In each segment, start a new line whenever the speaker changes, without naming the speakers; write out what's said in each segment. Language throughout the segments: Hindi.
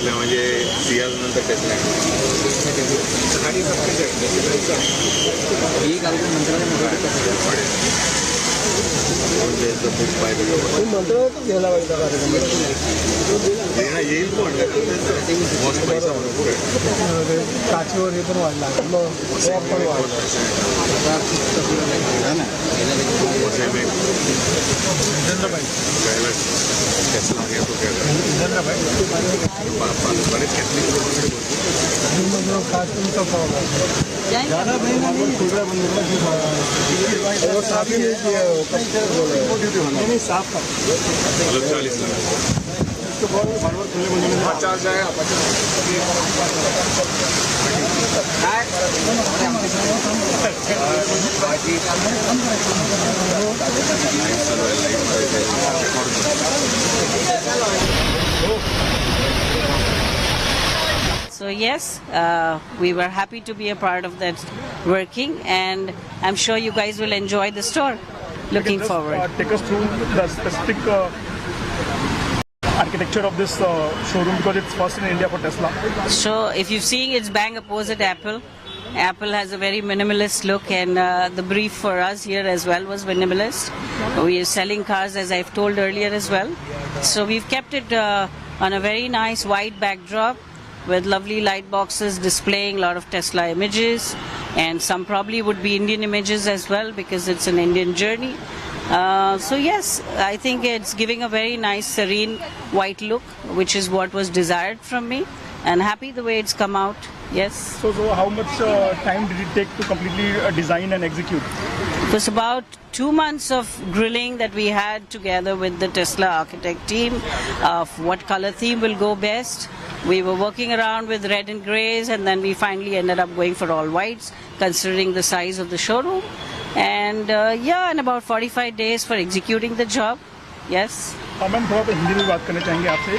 टेस्ला म्हणजे सियाज नंतर टेस्ला आणि बुक पाहिजे येईल पण मस्त पैसा भरपूर आहे
काचेवर हे पण वाढला पण वाढला
टेस्ला घेतो बरेच कॅथलिक
खास तुमचा प्रॉब्लम ज़्यादा महंगा नहीं साफ ही नहीं किया नहीं साफ
मतलब 40 50 है 50
So yes, we were happy to be a part of that working, and I'm sure you guys will enjoy the store. Looking forward.
Take us through the specific architecture of this showroom, because it's first in India for Tesla.
So if you've seen, it's bang opposite Apple. Apple has a very minimalist look, and the brief for us here as well was minimalist. We are selling cars, as I've told earlier as well. So we've kept it on a very nice white backdrop, with lovely light boxes displaying a lot of Tesla images, and some probably would be Indian images as well, because it's an Indian journey. So yes, I think it's giving a very nice serene white look, which is what was desired from me, and happy the way it's come out. Yes.
So how much time did it take to completely design and execute?
It was about 2 months of grilling that we had together with the Tesla architect team of what color theme will go best. We were working around with red and grays, and then we finally ended up going for all whites, considering the size of the showroom. And in about 45 days for executing the job. Yes.
Ma'am थोड़ा तो हिंदी में बात करना चाहेंगे आपसे।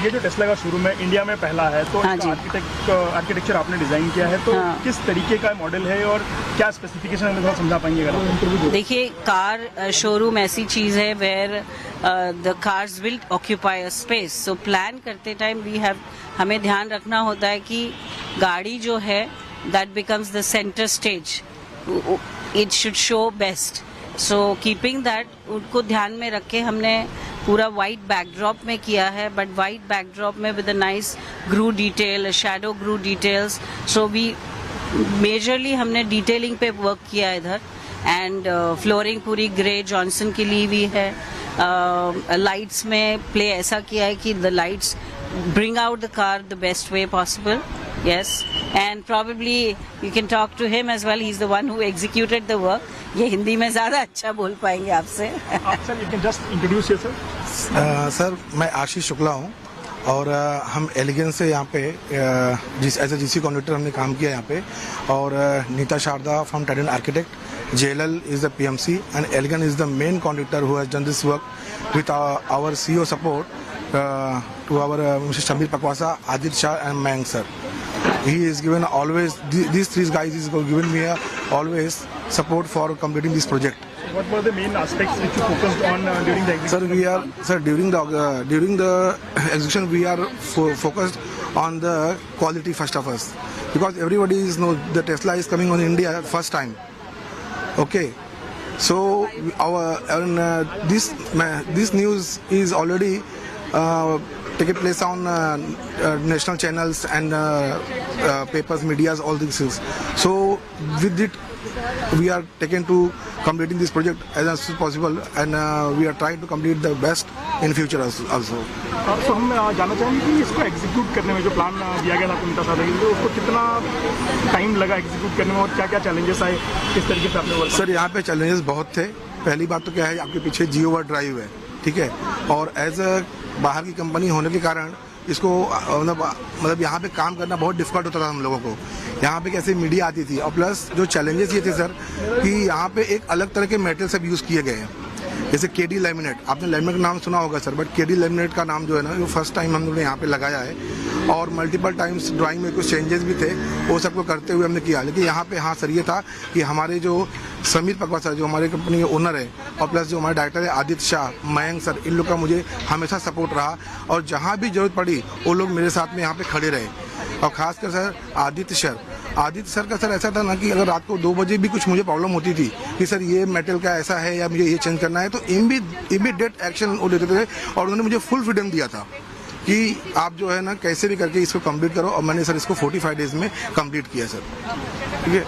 ये जो टेस्ला का शोरूम है इंडिया में पहला है, तो आर्किटेक्चर आपने डिजाइन किया है, तो किस तरीके का मॉडल है और क्या स्पेसिफिकेशन हमें थोड़ा समझा पाएंगे?
देखिए, कार शोरूम ऐसी चीज़ है where the cars will occupy a space, so plan करते टाइम हमें ध्यान रखना होता है कि गाड़ी जो है that becomes the centre stage, it should show best. So keeping that, उनको ध्यान में रख के हमने पूरा वाइट बैकड्रॉप में किया है, बट वाइट बैकड्रॉप में with a nice groove detail, shadow groove details. So we majorly हमने डिटेलिंग पे वर्क किया इधर, एंड फ्लोरिंग पूरी ग्रे जॉनसन की ली हुई है. लाइट्स में प्ले ऐसा किया है कि the lights bring out the car the best way possible. Yes, and probably you can talk to him as well. He's the one who executed the work. ये हिंदी में ज़्यादा अच्छा बोल पाएंगे आपसे.
Sir, you can just introduce yourself.
Sir, मैं आशीष शुक्ला हूँ, और हम एलिगेंस से यहाँ पे एज ए जीसी कॉन्ट्रैक्टर हमने काम किया यहाँ पे, और Neeta Sharda from Titan architect, JLL is the PMC, and Elegant is the main contractor who has done this work with our CEO support to our Mr. Shamir Pakwasa, Ajit Shah and Mayank sir. He is given always, these three guys is given me always support for completing this project.
What were the main aspects which you focused on during the execution?
Sir, during the execution we are focused on the quality first of us, because everybody know the Tesla is coming on India first time. Okay, so this news is already taken place on national channels and papers, medias, all these things. So with it, we are taken to completing this project as soon as possible, and we are trying to complete the best in future also.
तो हम जानना चाहेंगे कि इसको एग्जीक्यूट करने में जो प्लान दिया गया था नीता शारदा के लिए, उसको कितना टाइम लगा एग्जीक्यूट करने में, और क्या क्या चैलेंजेस आए, किस तरीके से आपने वर्क?
सर, यहाँ पे चैलेंजेस बहुत थे. पहली बात तो क्या है, आपके पीछे जियो ड्राइव है, ठीक है, और एज अ बाहर की कंपनी होने के कारण इसको मतलब यहाँ पे काम करना बहुत डिफिकल्ट होता था हम लोगों को. यहाँ पे कैसे मीडिया आती थी, और प्लस जो चैलेंजेस ये थे सर कि यहाँ पे एक अलग तरह के मेटल सब यूज़ किए गए हैं. जैसे केडी लैमिनेट, आपने लैमिनेट का नाम सुना होगा सर, बट केडी लैमिनेट का नाम जो है ना वो फर्स्ट टाइम हम लोगों ने यहाँ पे लगाया है और मल्टीपल टाइम्स ड्राइंग में कुछ चेंजेस भी थे, वो सबको करते हुए हमने किया। लेकिन यहाँ पे हाँ सर ये था कि हमारे जो समीर पकवा सर जो हमारे कंपनी के ओनर है और प्लस जो हमारे डायरेक्टर है आदित्य शाह, मयंक सर, इन लोग का मुझे हमेशा सपोर्ट रहा और जहाँ भी जरूरत पड़ी वो लोग मेरे साथ में यहाँ पे खड़े रहे। और खासकर सर आदित्य सर का सर ऐसा था ना कि अगर रात को 2 बजे भी कुछ मुझे प्रॉब्लम होती थी कि सर ये मेटल का ऐसा है या मुझे ये चेंज करना है, तो इमीडिएट एक्शन वो लेते थे और उन्होंने मुझे फुल फ्रीडम दिया था कि आप जो है ना कैसे भी करके इसको कंप्लीट करो। और मैंने सर इसको 45 डेज में कंप्लीट किया सर। ठीक है,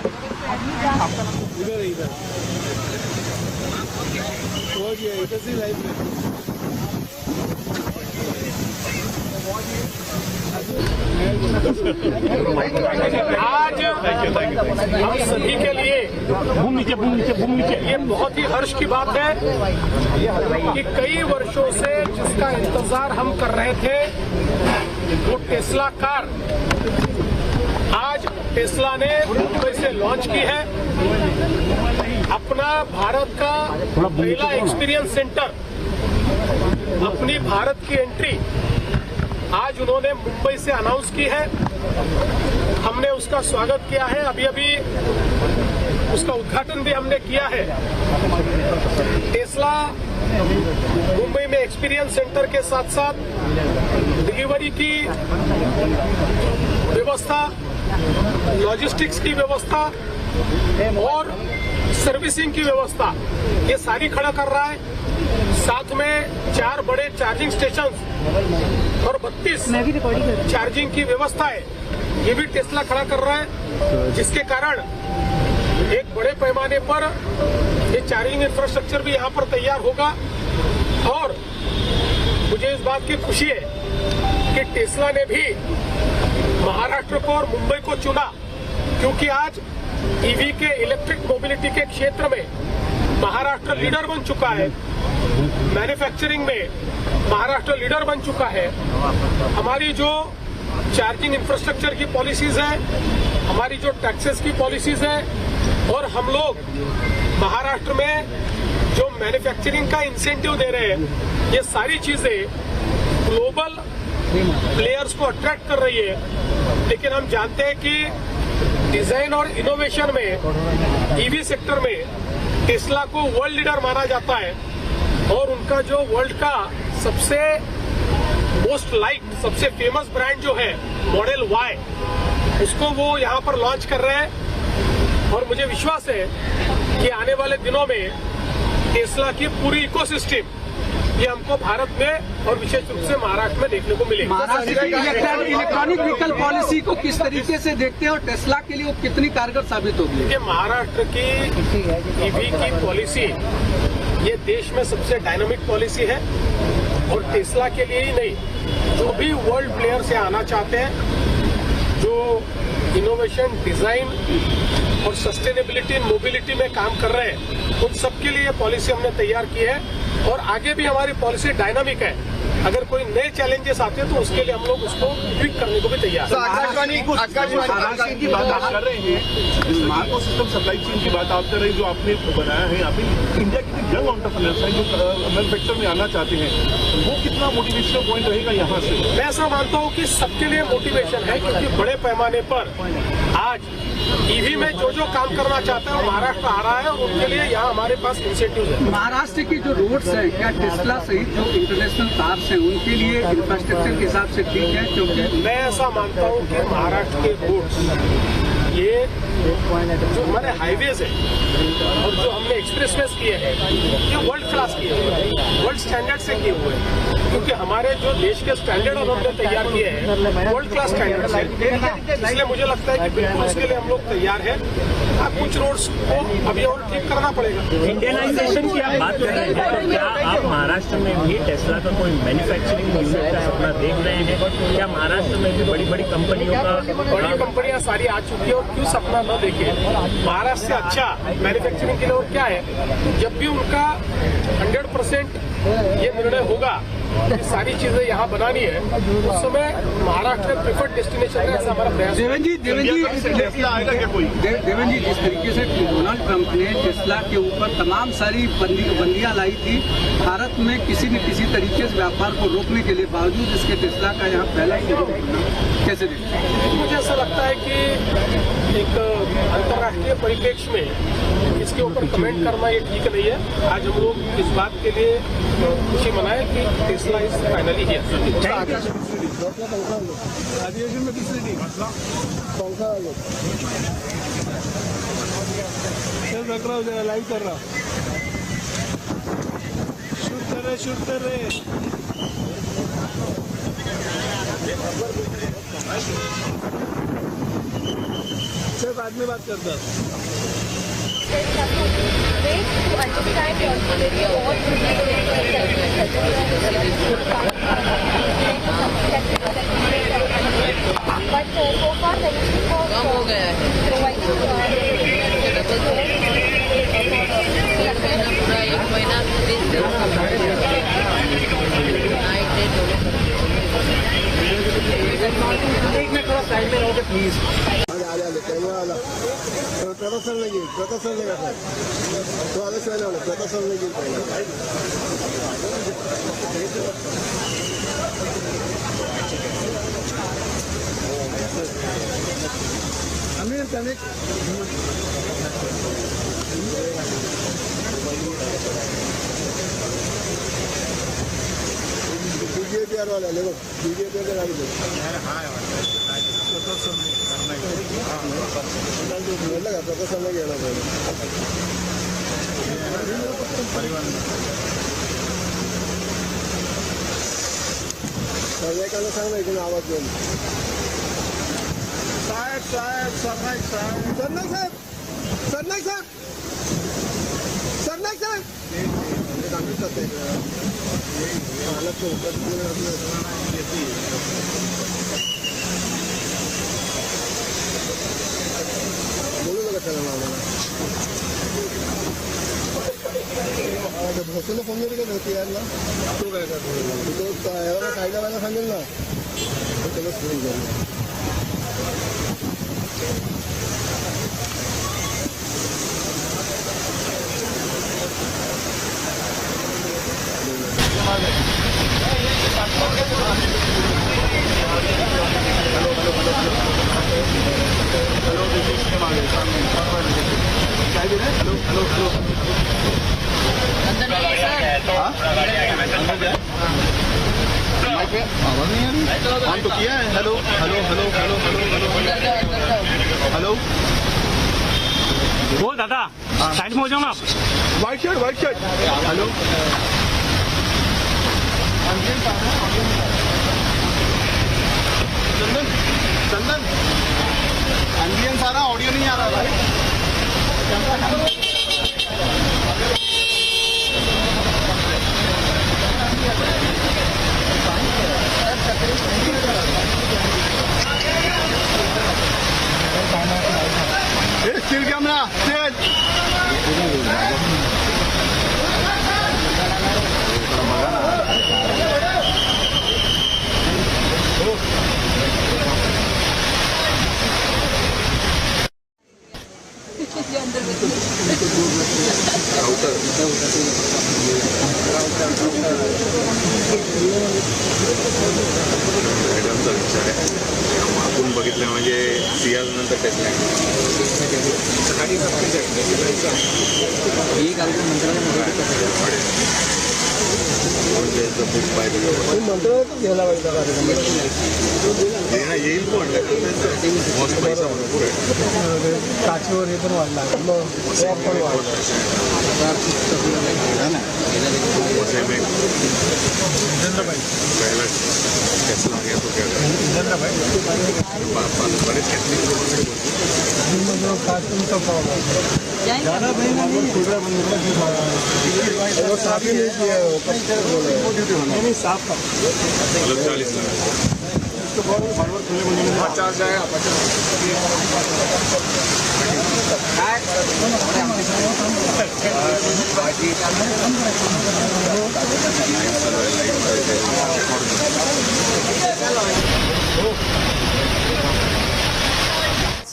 आज हम सभी के लिए ये बहुत ही हर्ष की बात है कि कई वर्षों से जिसका इंतजार हम कर रहे थे वो टेस्ला कार आज टेस्ला ने मुंबई से लॉन्च की है। अपना भारत का पहला एक्सपीरियंस सेंटर, अपनी भारत की एंट्री आज उन्होंने मुंबई से अनाउंस की है। हमने उसका स्वागत किया है, अभी अभी उसका उद्घाटन भी हमने किया है। टेस्ला मुंबई में एक्सपीरियंस सेंटर के साथ साथ डिलीवरी की व्यवस्था, लॉजिस्टिक्स की व्यवस्था और सर्विसिंग की व्यवस्था ये सारी खड़ा कर रहा है। साथ में 4 बड़े चार्जिंग स्टेशन और 32 चार्जिंग की व्यवस्था है, ये भी टेस्ला खड़ा कर रहा है, जिसके कारण एक बड़े पैमाने पर ये चार्जिंग इंफ्रास्ट्रक्चर भी यहाँ पर तैयार होगा। और मुझे इस बात की खुशी है कि टेस्ला ने भी महाराष्ट्र को और मुंबई को चुना, क्योंकि आज ईवी के इलेक्ट्रिक मोबिलिटी के क्षेत्र में महाराष्ट्र लीडर बन चुका है, मैन्युफैक्चरिंग में महाराष्ट्र लीडर बन चुका है। हमारी जो चार्जिंग इंफ्रास्ट्रक्चर की पॉलिसीज है, हमारी जो टैक्सेस की पॉलिसीज है और हम लोग महाराष्ट्र में जो मैन्युफैक्चरिंग का इंसेंटिव दे रहे हैं, ये सारी चीजें ग्लोबल प्लेयर्स को अट्रैक्ट कर रही है। लेकिन हम जानते हैं कि डिजाइन और इनोवेशन में ईवी सेक्टर में टेस्ला को वर्ल्ड लीडर माना जाता है और उनका जो वर्ल्ड का सबसे मोस्ट लाइक्ड, सबसे फेमस ब्रांड जो है मॉडल वाई, उसको वो यहाँ पर लॉन्च कर रहे हैं। और मुझे विश्वास है कि आने वाले दिनों में टेस्ला की पूरी इकोसिस्टम ये हमको भारत में और विशेष रूप से महाराष्ट्र में देखने को मिलेगी।
महाराष्ट्र की इलेक्ट्रॉनिक व्हीकल पॉलिसी को किस तरीके से देखते हैं और टेस्ला के लिए वो कितनी कारगर साबित होगी?
ये महाराष्ट्र की ईवी की पॉलिसी ये देश में सबसे डायनामिक पॉलिसी है और टेस्ला के लिए ही नहीं, जो भी वर्ल्ड प्लेयर से आना चाहते हैं, जो इनोवेशन, डिजाइन और सस्टेनेबिलिटी मोबिलिटी में काम कर रहे हैं, उन सबके लिए पॉलिसी हमने तैयार की है और आगे भी हमारी पॉलिसी डायनामिक है। अगर कोई नए चैलेंजेस आते हैं तो उसके लिए हम लोग उसको ट्विक करने को भी तैयार हैं।
आकाशवाणी की बात आप कर रहे हैं, मार्को सिस्टम सप्लाई चेन की बात आप कर रहे हैं, जो आपने बनाया है यहाँ पे। इंडिया के जो यंग एंटरप्रेन्योर्स हैं जो मैन्युफैक्चर में आना चाहते हैं, वो कितना मोटिवेशनल पॉइंट रहेगा यहाँ से?
मैं ऐसा मानता हूँ कि सबके लिए मोटिवेशन है, क्योंकि बड़े पैमाने पर आज ईवी में जो जो काम करना चाहते हैं वो महाराष्ट्र आ रहा है और उनके लिए यहाँ हमारे पास इंसेंटिव है।
महाराष्ट्र की जो रोड्स हैं, क्या टेस्ला सहित जो इंटरनेशनल कार्स हैं उनके लिए इंफ्रास्ट्रक्चर के हिसाब से ठीक है? क्योंकि
मैं ऐसा मानता हूँ कि महाराष्ट्र के रोड्स ये जो हमारे हाईवेज है और जो हमने एक्सप्रेसवेज किए हैं, ये वर्ल्ड क्लास किए हुए हैं, वर्ल्ड स्टैंडर्ड से किए हुए हैं, क्योंकि हमारे जो देश के स्टैंडर्ड अब हमने तैयार किए हैं वर्ल्ड क्लास स्टैंडर्ड से, इसलिए मुझे लगता है कि बिल्कुल उसके लिए हम लोग तैयार हैं। कुछ रोड्स को अभी और ठीक करना पड़ेगा।
इंडियनाइजेशन की आप बात कर रहे हैं, तो क्या आप महाराष्ट्र में भी टेस्ला का कोई मैन्युफैक्चरिंग यूनिट का सपना देख रहे हैं? क्या महाराष्ट्र में भी बड़ी बड़ी कंपनियों का,
बड़ी कंपनियां सारी आ चुकी है और क्यों सपना न देखे? महाराष्ट्र से अच्छा मैन्युफैक्चरिंग के लिए और क्या है? जब भी उनका 100% ये निर्णय होगा, ये सारी चीजें यहाँ बनानी है, उस समय महाराष्ट्र प्रेफर्ड डेस्टिनेशन है, ऐसा हमारा प्रयास है।
देवेन जी
आएगा क्या कोई?
देवेन जी, जिस तरीके से डोनाल्ड ट्रंप ने टेस्ला के ऊपर तमाम सारी बंदियां लाई थी, भारत में किसी न किसी तरीके से व्यापार को रोकने के लिए, बावजूद इसके टेस्ला का यहाँ पहला ही कैसे देखते हैं?
मुझे ऐसा लगता है कि एक अंतर्राष्ट्रीय परिप्रेक्ष्य में इसके ऊपर कमेंट करना ये ठीक नहीं है। आज हम लोग इस बात के लिए खुशी मनाएं कि Tesla is finally here.
Live कर रहा, शूट कर रहे। सिर्फ आदमी बात करता।
कम हो गया है पूरा एक महीना
थोड़ा साइड में रहोगे प्लीज।
प्रकाशन लगी प्रकाशन लगा सर तो आगे से वाले प्रकाशन लगी अमीर कनेक्ट बीजेपी वाला ले बीजेपी का गाड़ी लगा प्रकाशन लगे सर्वेकाला सांग इकडून आवाज देऊन साहेब सरनाईक साहेब बोलू नका त्याला भोसलेला फोन जरी का होती यार ना तो काय करतो तो याला खायला वाला सांगेल ना त्यालाच फोन करेल
ऑन तो किया है। Hello hello hello hello hello hello
वो दादा साइड में हो जाओ ना आप।
व्हाइट शर्ट
हेलो चंदन एम्बियंस आ रहा, ऑडियो नहीं आ रहा भाई। स्टिल कैमरा
मॅडमचा विचार आहे आपण बघितलं म्हणजे सियाज नंतर टेस्ला सकाळी
मंत्रालयातच घ्यायला पाहिजे
देणं येईल पण मस्त पैसा भरपूर आहे
काचीवर हे पण वाढला पण वाढला
पहला टेस्ला गया तो क्या बड़े टेक्निक लोगों से
साफ ही नहीं किया
मतलब 40 लगा
आपके बहुत हार्डवर्क खुले बंदे में
50 जाएगा 50।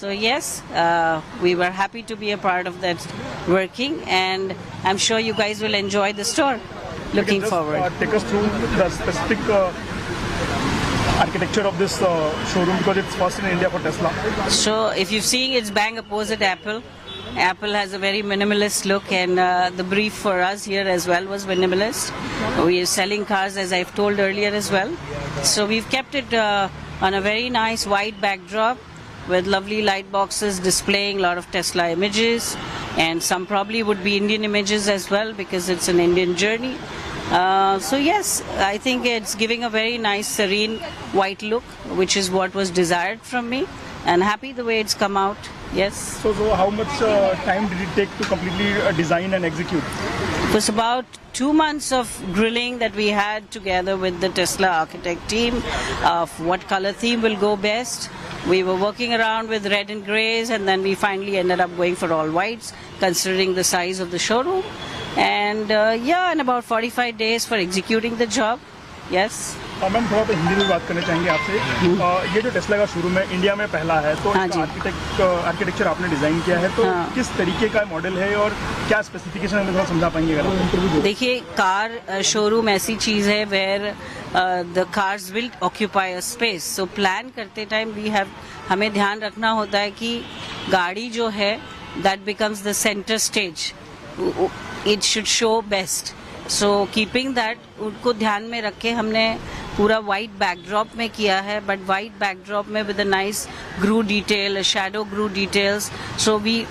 So yes, we were happy to be a part of that working, and I'm sure you guys will enjoy the store. Looking forward.
Take us through the specific architecture of this showroom, because it's first in India for Tesla.
So if you've seen, it's bang opposite Apple. Apple has a very minimalist look, and the brief for us here as well was minimalist. We are selling cars, as I've told earlier as well. So we've kept it on a very nice white backdrop with lovely light boxes displaying a lot of Tesla images, and some probably would be Indian images as well, because it's an Indian journey. So yes, I think it's giving a very nice serene white look, which is what was desired from me, and happy the way it's come out. Yes.
So how much time did it take to completely design and execute?
It was about 2 months of grilling that we had together with the Tesla architect team of what color theme will go best. We were working around with red and grays, and then we finally ended up going for all whites, considering the size of the showroom. And yeah, and about 45 days for executing the job. Yes.
Ma'am थोड़ा तो हिंदी में बात करना चाहेंगे आपसे। ये जो टेस्ला का शोरूम है इंडिया में पहला है, तो आर्किटेक्चर आपने डिजाइन किया है, तो किस तरीके का मॉडल है और क्या स्पेसिफिकेशन हमें थोड़ा समझा पाएंगे अगर?
देखिए, कार शोरूम ऐसी चीज है where the cars will occupy a space, so plan करते टाइम हमें ध्यान रखना होता है कि गाड़ी जो है that becomes the centre stage, it should show best. So keeping that, उनको ध्यान में रख के हमने पूरा वाइट बैकड्रॉप में किया है, बट वाइट बैकड्रॉप में with a nice groove detail, shadow groove details. So we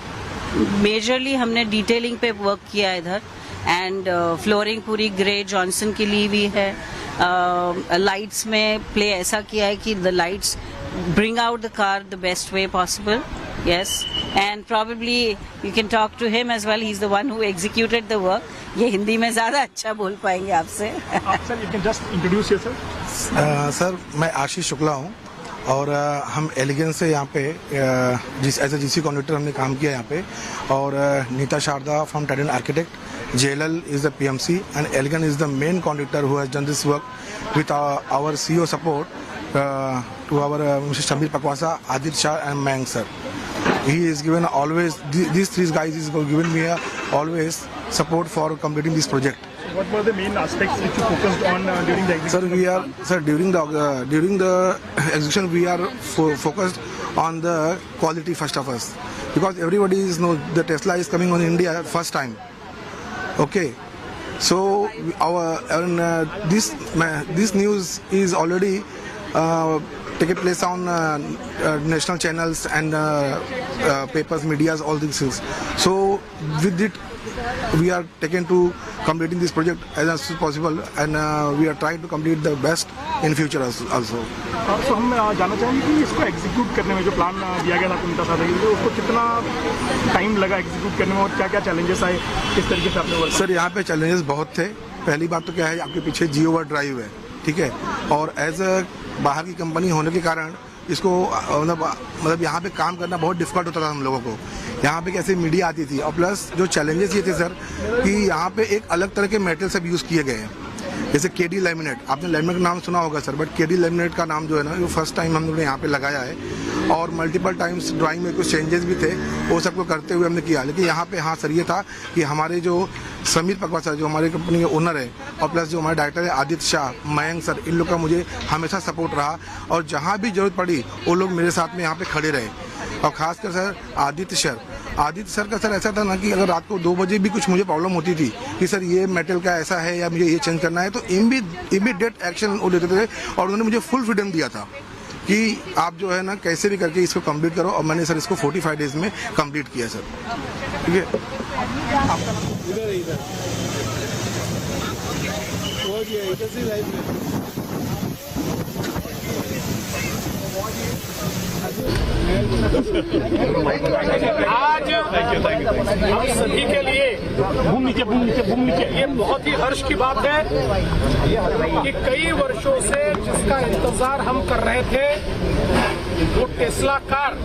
majorly हमने डिटेलिंग पे वर्क किया इधर, एंड फ्लोरिंग पूरी ग्रे जॉनसन की ली हुई है. लाइट्स में प्ले ऐसा किया है कि the lights bring out the car the best way possible. Yes, and probably you can talk to him as well. He's the one who executed the work. ये हिंदी में ज़्यादा अच्छा बोल पाएंगे आपसे.
Sir, you can just introduce yourself.
Sir, मैं आशीष शुक्ला हूँ, और हम एलिगेंस से यहाँ पे एज ए जीसी कॉन्ट्रैक्टर हमने काम किया यहाँ पे, और Neeta Sharda from Titan architect, JLL is the PMC, and Elegant is the main contractor who has done this work with our CEO support to our Mr. Shamir Pakwasa, Adit Shah and Mayank sir. He is given always, these three guys is given me always support for completing this project.
So what were the main aspects which you focused on during the execution?
Sir, during the execution we are focused on the quality first of us, because everybody know the Tesla is coming on India first time. Okay, so this news is already taken place on national channels and papers, medias, all these things. So with it, we are taken to completing this project as soon as possible, and we are trying to complete the best in future also.
So हम जानना चाहेंगे कि इसको एग्जीक्यूट करने में जो प्लान दिया गया था नीता शारदा के लिए, उसको कितना टाइम लगा एग्जीक्यूट करने में, और क्या क्या चैलेंजेस आए, किस तरीके से आपने वर्क?
सर, यहाँ पे चैलेंजेस बहुत थे. पहली बात तो क्या है, आपके पीछे जियो वर्ल्ड ड्राइव है, ठीक है, और एज अ बाहर की कंपनी होने के कारण इसको मतलब यहाँ पे काम करना बहुत डिफिकल्ट होता था हम लोगों को. यहाँ पे कैसे मीडिया आती थी, और प्लस जो चैलेंजेस ये थे सर कि यहाँ पे एक अलग तरह के मेटल सब यूज़ किए गए हैं, जैसे केडी लैमिनेट. आपने लैमिनेट का नाम सुना होगा सर, बट केडी लैमिनेट का नाम जो है ना, वो फर्स्ट टाइम हम लोगों ने यहाँ पे लगाया है, और मल्टीपल टाइम्स ड्राइंग में कुछ चेंजेस भी थे, वो सबको करते हुए हमने किया. लेकिन यहाँ पे हाँ सर, ये था कि हमारे जो समीर पकवासा जो हमारी कंपनी के ओनर है, और प्लस जो हमारे डायरेक्टर है आदित्य शाह, मयंक सर, इन लोग का मुझे हमेशा सपोर्ट रहा, और जहाँ भी जरूरत पड़ी वो लोग मेरे साथ में यहाँ पे खड़े रहे. और खासकर सर आदित्य सर का सर ऐसा था ना कि अगर रात को 2 बजे भी कुछ मुझे प्रॉब्लम होती थी कि सर ये मेटल का ऐसा है या मुझे ये चेंज करना है, तो इमीडिएट एक्शन वो लेते थे, और उन्होंने मुझे फुल फ्रीडम दिया था कि आप जो है ना कैसे भी करके इसको कंप्लीट करो. और मैंने सर इसको 45 डेज में कंप्लीट किया सर. ठीक है.
आज हम सभी के लिए ये बहुत ही हर्ष की बात है कि कई वर्षों से जिसका इंतजार हम कर रहे थे वो टेस्ला कार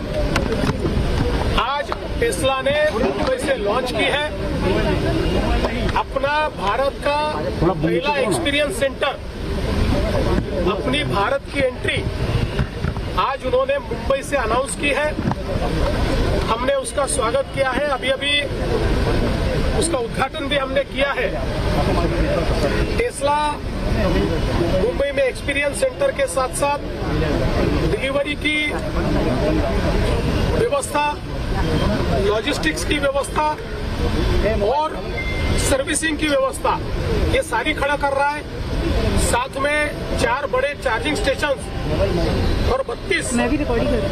आज टेस्ला ने मुंबई से लॉन्च की है। अपना भारत का पहला एक्सपीरियंस सेंटर, अपनी भारत की एंट्री आज उन्होंने मुंबई से अनाउंस की है। हमने उसका स्वागत किया है, अभी अभी उसका उद्घाटन भी हमने किया है। टेस्ला मुंबई में एक्सपीरियंस सेंटर के साथ साथ डिलीवरी की व्यवस्था, लॉजिस्टिक्स की व्यवस्था और सर्विसिंग की व्यवस्था ये सारी खड़ा कर रहा है। साथ में 4 बड़े चार्जिंग स्टेशन और 32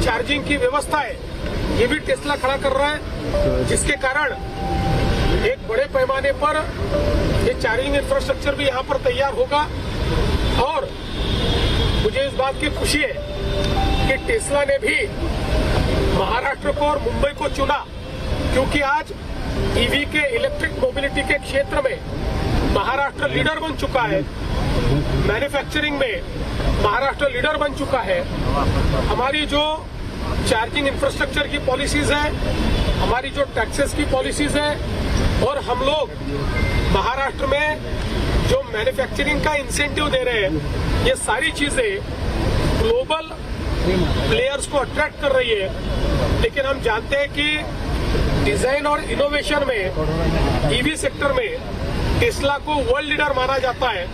चार्जिंग की व्यवस्था है, ये भी टेस्ला खड़ा कर रहा है, जिसके कारण एक बड़े पैमाने पर ये चार्जिंग इंफ्रास्ट्रक्चर भी यहाँ पर तैयार होगा। और मुझे इस बात की खुशी है कि टेस्ला ने भी महाराष्ट्र को और मुंबई को चुना, क्योंकि आज ईवी के इलेक्ट्रिक मोबिलिटी के क्षेत्र में महाराष्ट्र लीडर बन चुका है, मैन्युफैक्चरिंग में महाराष्ट्र लीडर बन चुका है। हमारी जो चार्जिंग इंफ्रास्ट्रक्चर की पॉलिसीज है, हमारी जो टैक्सेस की पॉलिसीज है, और हम लोग महाराष्ट्र में जो मैन्युफैक्चरिंग का इंसेंटिव दे रहे हैं, ये सारी चीजें ग्लोबल प्लेयर्स को अट्रैक्ट कर रही है। लेकिन हम जानते हैं कि डिजाइन और इनोवेशन में ईवी सेक्टर में टेस्ला को वर्ल्ड लीडर माना जाता है,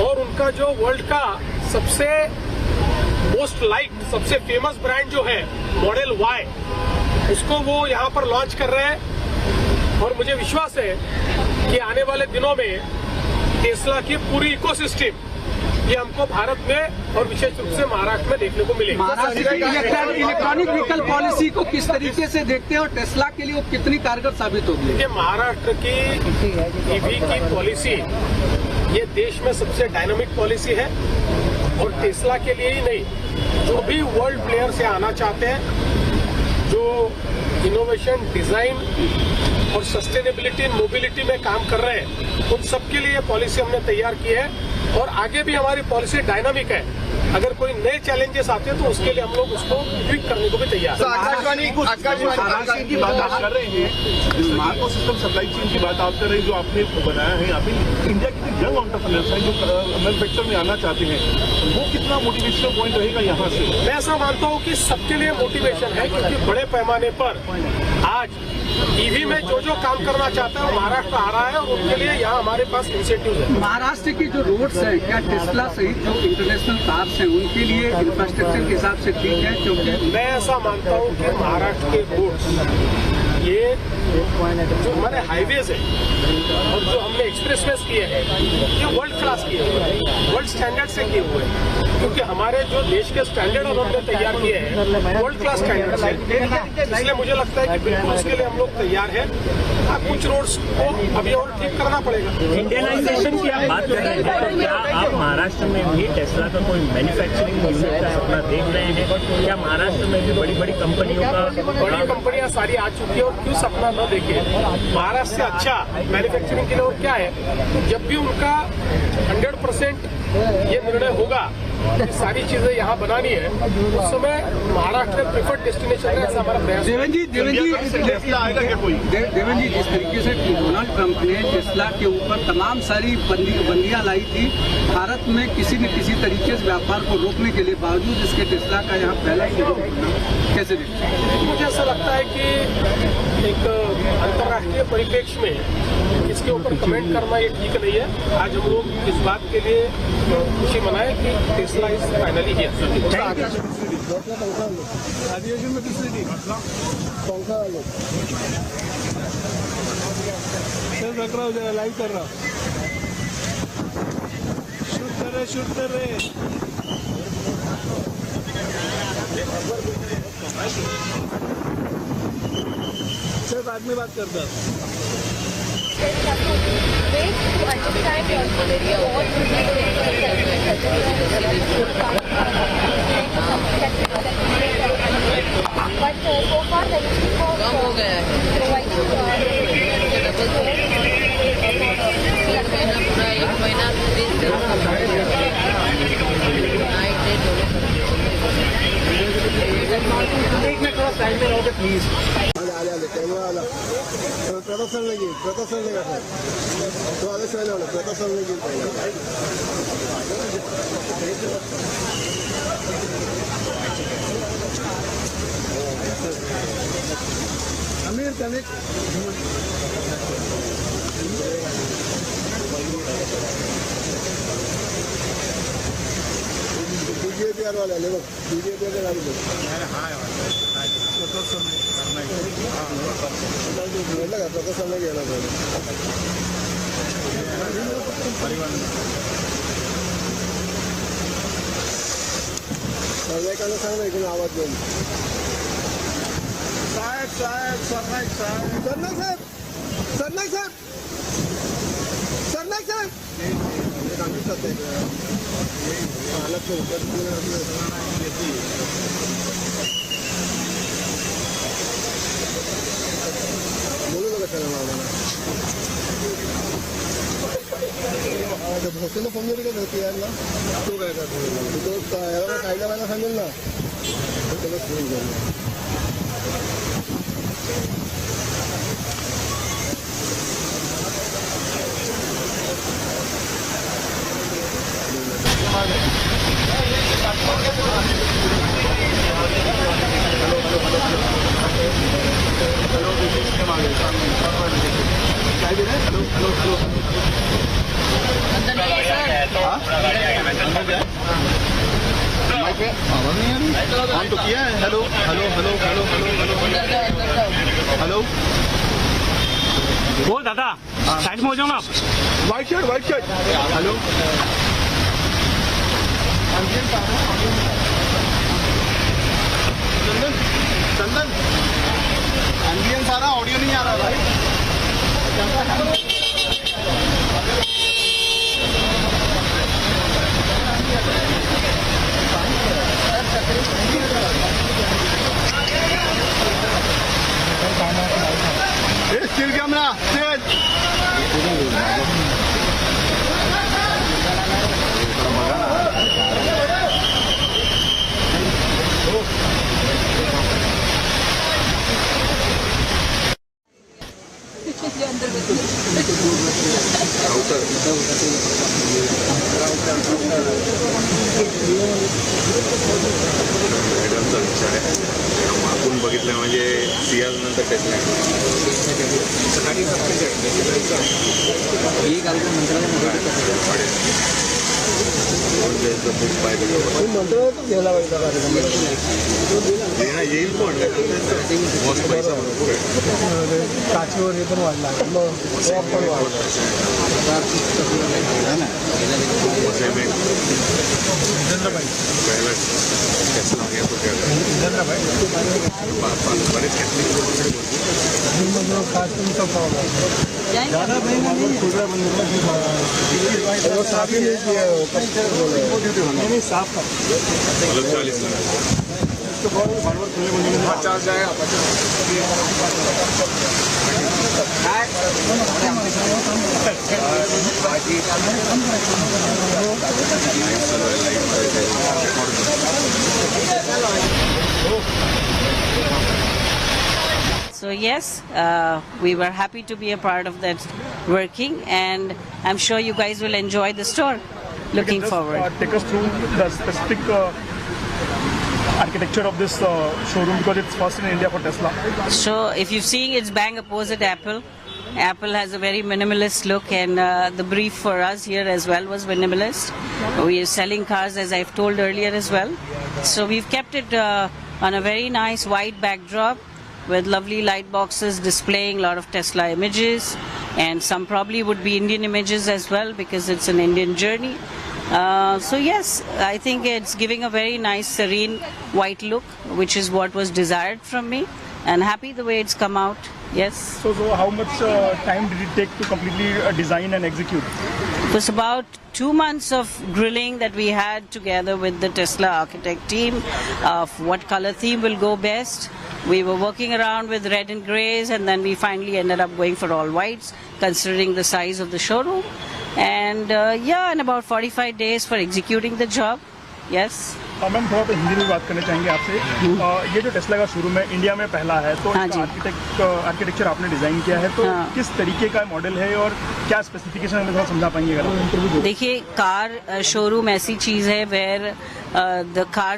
और उनका जो वर्ल्ड का सबसे मोस्ट लाइक्ड, सबसे फेमस ब्रांड जो है मॉडल वाई, उसको वो यहाँ पर लॉन्च कर रहे हैं। और मुझे विश्वास है कि आने वाले दिनों में टेस्ला की पूरी इकोसिस्टम ये हमको भारत में और विशेष रूप से महाराष्ट्र में देखने को मिलेगी।
महाराष्ट्र की इलेक्ट्रॉनिक व्हीकल पॉलिसी को किस तरीके से देखते हैं और टेस्ला के लिए वो कितनी कारगर साबित होगी?
देखिए, महाराष्ट्र की ईवी की पॉलिसी ये देश में सबसे डायनामिक पॉलिसी है, और टेस्ला के लिए ही नहीं, जो भी वर्ल्ड प्लेयर से आना चाहते हैं, जो इनोवेशन, डिजाइन और सस्टेनेबिलिटी इन मोबिलिटी में काम कर रहे हैं, उन सबके लिए पॉलिसी हमने तैयार की है। और आगे भी हमारी पॉलिसी डायनामिक है। अगर कोई नए चैलेंजेस आते हैं तो उसके लिए हम लोग उसको ट्विक करने को भी तैयार हैं।
आकाशवाणी की बात आप कर रहे हैं, इको सिस्टम सप्लाई चेन की बात आप कर रहे हैं, जो आपने बनाया है यहाँ पे। इंडिया के यंग एंटरप्रेन्योर्स हैं जो मैन्युफैक्चर में आना चाहते हैं, वो कितना मोटिवेशनल पॉइंट रहेगा यहाँ से?
मैं ऐसा मानता हूँ कि सबके लिए मोटिवेशन है, क्योंकि बड़े पैमाने पर आज ईवी में जो जो काम करना चाहता है वो महाराष्ट्र आ रहा है, और उनके लिए यहाँ हमारे पास इंसेंटिव है।
महाराष्ट्र की जो रोड्स हैं, क्या टेस्ला सहित जो इंटरनेशनल कार्स हैं उनके लिए इंफ्रास्ट्रक्चर के हिसाब से ठीक है? क्योंकि
मैं ऐसा मानता हूँ कि महाराष्ट्र के रोड्स ये जो हमारे हाईवेज है और जो हमने एक्सप्रेसवेज किए हैं, ये वर्ल्ड क्लास किए हुए हैं, वर्ल्ड स्टैंडर्ड से किए हुए हैं, क्योंकि हमारे जो देश के स्टैंडर्ड उन्होंने तैयार किए हैं वर्ल्ड क्लास स्टैंडर्ड से। इसलिए मुझे लगता है कि बिल्कुल उसके लिए हम लोग तैयार हैं। कुछ रोड्स को अभी और ठीक करना पड़ेगा।
इंडियनाइजेशन की आप बात कर रहे हैं, तो क्या आप महाराष्ट्र में भी टेस्ला का कोई मैन्युफैक्चरिंग यूनिट का सपना देख रहे हैं? क्या महाराष्ट्र में भी बड़ी बड़ी कंपनियों का,
बड़ी कंपनियां सारी आ चुकी है, और क्यों सपना न देखे? महाराष्ट्र से अच्छा मैन्युफैक्चरिंग के लिए और क्या है? जब भी उनका 100% ये निर्णय होगा कि सारी चीजें यहाँ बनानी है, उस समय महाराष्ट्र प्रेफर्ड डेस्टिनेशन है, ऐसा हमारा प्रयास है।
देवेंद्र जी, जिस तरीके से डोनाल्ड ट्रंप ने टेस्ला के ऊपर तमाम सारी बंदियां लाई थी भारत में किसी न किसी तरीके से व्यापार को रोकने के लिए, बावजूद इसके टेस्ला का यहाँ पहला ही कैसे देखते हैं?
मुझे ऐसा लगता है कि एक अंतर्राष्ट्रीय परिप्रेक्ष्य में इसके ऊपर कमेंट करना ये ठीक नहीं है। आज हम लोग इस बात के लिए खुशी मनाएं कि टेस्ला इज फाइनली हियर।
अधिवेशन में फैसिलिटी पंखा वालों सर रख रहा हूँ, लाइव कर रहा हूँ, शूट कर रहे सर, बाद में बात करता
But so far the issue for providing double तो 3 महीना पूरा 1 महीना 20 दिन नाइट डे
आले कैमरा आला प्रदर्शन लगी का सर तो आगे से वाला प्रदर्शन लगी अमीर कनेक्ट बीजेपीआर वाले ले बीजेपी के गाड़ी ले लगा प्रदर्शन लगे ना सर्वे करना सांग लेकिन आवाज देऊन सरनाईक बोलू नका त्याला भोसलेला फोन जरी का होती यार ना तो काय करतो तो याला कायदा व्हायला सांगेल ना त्याला फोन घेऊन
ऑन तो किया है hello hello hello hello hello hello
वो दादा साइड में हो जाओ ना आप
व्हाइट शर्ट हेलो चंदन एम्बियंस आ रहा ऑडियो नहीं आ रहा भाई स्टिल कैमरा
मॅडमचा विचार आहे आपण बघितलं म्हणजे सियाज नंतर टेस्ला सकाळी
मंत्रालयातच घ्यायला पाहिजे
देणं येईल पण मस्त पैसा भरपूर आहे
काचीवर हे पण वाढला पण वाढला
बरेच कॅथलिक
खास तुमचा प्रॉब्लेम ज़्यादा नहीं साफ
मतलब 40 लगा
50 जाएगा
50
So yes, we were happy to be a part of that working, and I'm sure you guys will enjoy the store. Looking forward.
Take us through the specific architecture of this showroom, because it's first in India for Tesla.
So if you're seeing, it's bang opposite Apple. Apple has a very minimalist look, and the brief for us here as well was minimalist. We are selling cars, as I've told earlier as well. So we've kept it on a very nice white backdrop with lovely light boxes displaying a lot of Tesla images, and some probably would be Indian images as well because it's an Indian journey. So yes, I think it's giving a very nice serene white look, which is what was desired from me, and happy the way it's come out. Yes.
So how much time did it take to completely design and execute?
It was about 2 months of grilling that we had together with the Tesla architect team of what color theme will go best, We were working around with red and greys, and then we finally ended up going for all whites, considering the size of the showroom. And in about 45 days for executing the job. Yes.
Ma'am थोड़ा तो हिंदी में बात करना चाहेंगे आपसे। ये जो टेस्ला का शोरूम है इंडिया में पहला है, तो
हाँ
इसका आर्किटेक्चर आपने डिजाइन किया है, तो किस तरीके का मॉडल है और क्या स्पेसिफिकेशन हमें थोड़ा समझा पाएंगे अगर?
देखिए, कार शोरूम ऐसी चीज है वेयर द कार